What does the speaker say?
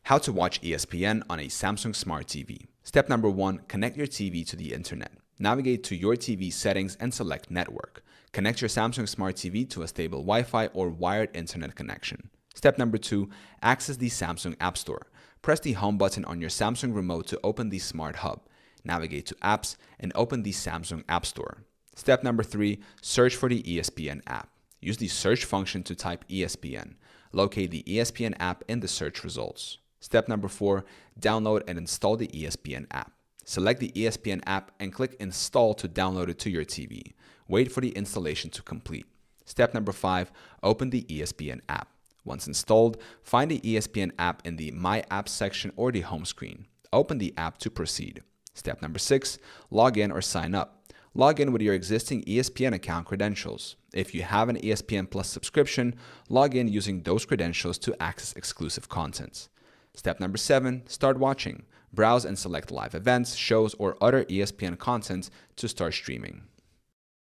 How to watch ESPN on a Samsung Smart TV. Step number 1, connect your TV to the internet. Navigate to your TV settings and select Network. Connect your Samsung Smart TV to a stable Wi-Fi or wired internet connection. Step number 2, access the Samsung App Store. Press the Home button on your Samsung remote to open the Smart Hub. Navigate to Apps and open the Samsung App Store. Step number 3, search for the ESPN app. Use the search function to type ESPN. Locate the ESPN app in the search results. Step number 4, download and install the ESPN app. Select the ESPN app and click Install to download it to your TV. Wait for the installation to complete. Step number 5, open the ESPN app. Once installed, find the ESPN app in the My Apps section or the home screen. Open the app to proceed. Step number 6, log in or sign up. Log in with your existing ESPN account credentials. If you have an ESPN Plus subscription, log in using those credentials to access exclusive content. Step number 7, start watching. Browse and select live events, shows, or other ESPN content to start streaming.